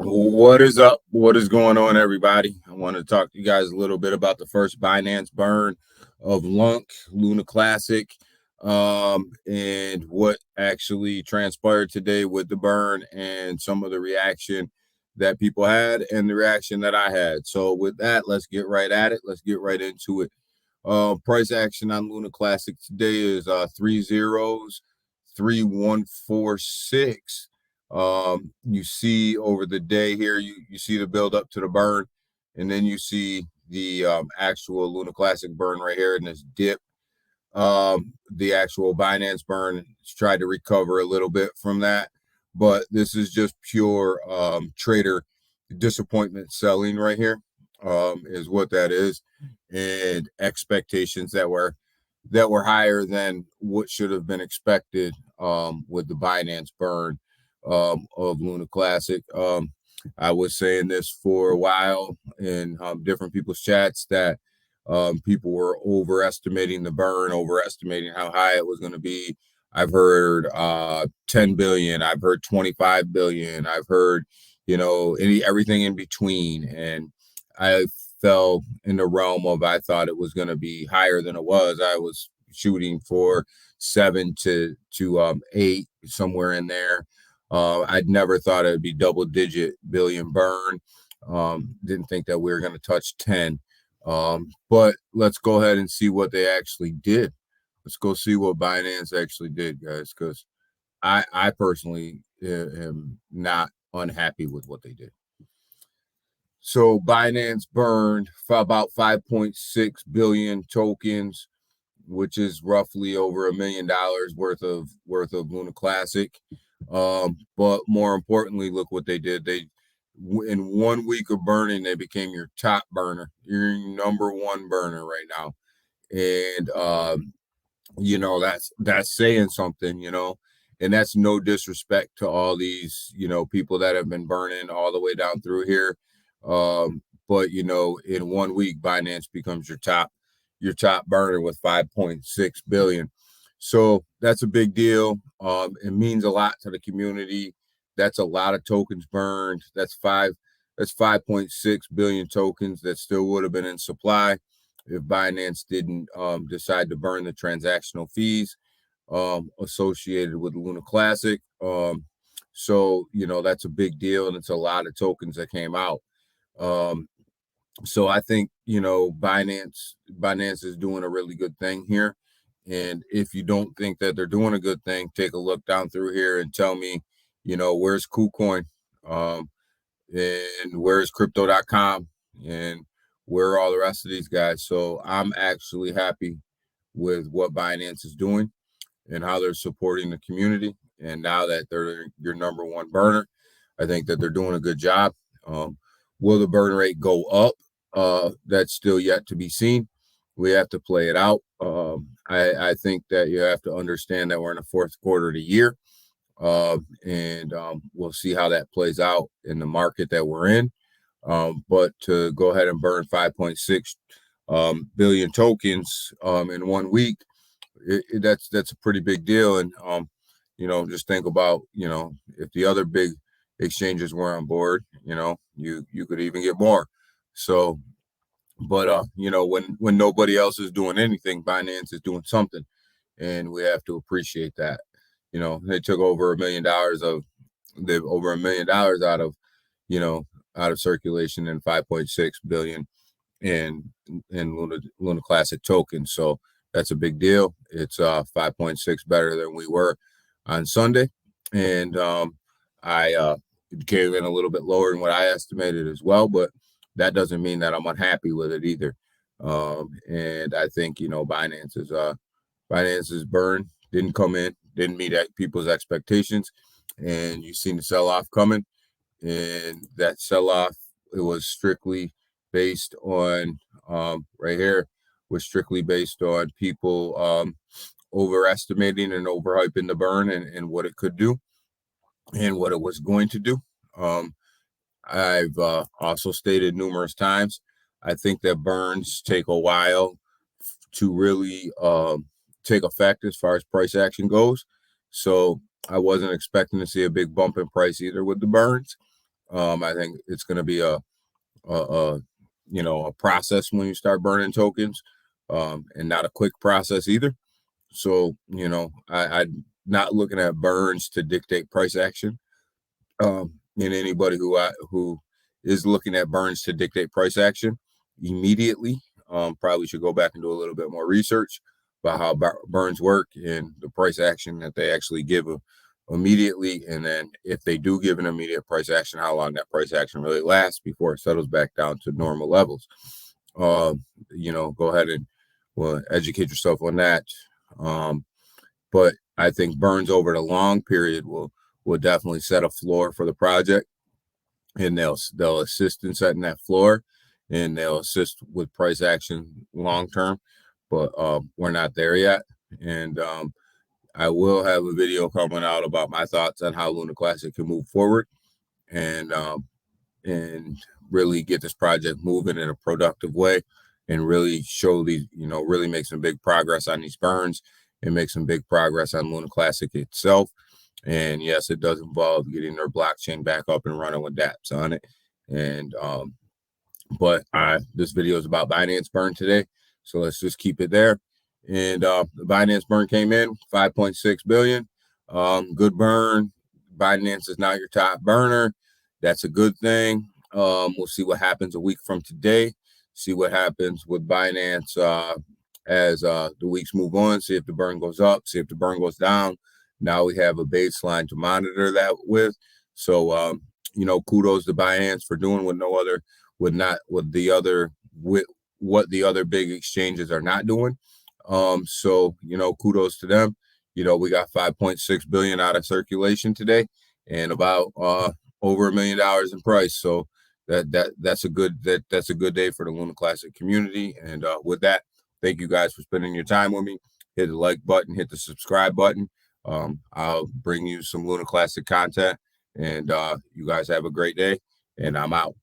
What is up? What is going on, everybody? I want to talk to you guys a little bit about the first Binance burn of LUNC, Luna Classic, and what actually transpired today with the burn and some of the reaction that people had and the reaction that I had. So with that, let's get right at it. Let's get right into it. Price action on Luna Classic today is 3146. You see over the day here, you see the build up to the burn, and then you see the actual Luna Classic burn right here in this dip. The actual Binance burn tried to recover a little bit from that, but this is just pure trader disappointment selling right here, is what that is, and expectations that were higher than what should have been expected with the Binance burn of Luna Classic. I was saying this for a while in different people's chats that people were overestimating the burn, overestimating how high it was going to be. I've heard 10 billion. I've heard 25 billion. I've heard, everything in between. And I fell in the realm of, I thought it was going to be higher than it was. I was shooting for 7 to 8, somewhere in there. I'd never thought it'd be double-digit billion burn. Didn't think that we were going to touch 10. But let's go ahead and see what they actually did. Let's go see what Binance actually did, guys, because I personally am not unhappy with what they did. So Binance burned for about 5.6 billion tokens, which is roughly over $1 million worth of Luna Classic. But more importantly, look what they did. They, in 1 week of burning, they became your top burner, your number one burner right now. And that's saying something, and that's no disrespect to all these, people that have been burning all the way down through here. But in 1 week, Binance becomes your top burner with 5.6 billion. So that's a big deal. It means a lot to the community. That's a lot of tokens burned. That's 5.6 billion tokens that still would have been in supply if Binance didn't decide to burn the transactional fees associated with Luna Classic. So that's a big deal, and it's a lot of tokens that came out. So I think Binance is doing a really good thing here. And if you don't think that they're doing a good thing, take a look down through here and tell me, where's KuCoin, and where's Crypto.com, and where are all the rest of these guys. So I'm actually happy with what Binance is doing and how they're supporting the community. And now that they're your number one burner, I think that they're doing a good job. Will the burn rate go up? That's still yet to be seen. We have to play it out. I think that you have to understand that we're in the fourth quarter of the year, and we'll see how that plays out in the market that we're in. But to go ahead and burn 5.6 billion tokens in 1 week, that's a pretty big deal. And just think about if the other big exchanges were on board, you could even get more. So, but when nobody else is doing anything, Binance is doing something, and we have to appreciate that. They took over $1 million out of circulation, and 5.6 billion in Luna Classic tokens. So that's a big deal. It's 5.6 better than we were on Sunday, and I came in a little bit lower than what I estimated as well, but that doesn't mean that I'm unhappy with it either. And I think Binance's burn didn't come in, didn't meet people's expectations, and you've seen the sell-off coming. And that sell-off, it was strictly based on right here, was strictly based on people overestimating and overhyping the burn and what it could do and what it was going to do. I've also stated numerous times, I think that burns take a while to really take effect as far as price action goes. So I wasn't expecting to see a big bump in price either with the burns. I think it's going to be a a process when you start burning tokens, and not a quick process either. So I'm not looking at burns to dictate price action. And anybody who is looking at burns to dictate price action immediately, probably should go back and do a little bit more research about how burns work and the price action that they actually give immediately, and then if they do give an immediate price action, how long that price action really lasts before it settles back down to normal levels. Go ahead and educate yourself on that. But I think burns over the long period will definitely set a floor for the project, and they'll assist in setting that floor, and they'll assist with price action long term. But we're not there yet, and I will have a video coming out about my thoughts on how Luna Classic can move forward, and and really get this project moving in a productive way, and really show these, really make some big progress on these burns, and make some big progress on Luna Classic itself. And yes, it does involve getting their blockchain back up and running with dApps on it. And but this video is about Binance burn today, so let's just keep it there. And the Binance burn came in 5.6 billion. Good burn. Binance is now your top burner. That's a good thing. We'll see what happens a week from today. See what happens with Binance as the weeks move on. See if the burn goes up. See if the burn goes down. Now we have a baseline to monitor that with. So kudos to Binance for doing what what the other big exchanges are not doing. So kudos to them. We got 5.6 billion out of circulation today, and about over $1 million in price. So that's a good day for the Luna Classic community. And with that, thank you guys for spending your time with me. Hit the like button, hit the subscribe button. I'll bring you some Luna Classic content, and you guys have a great day, and I'm out.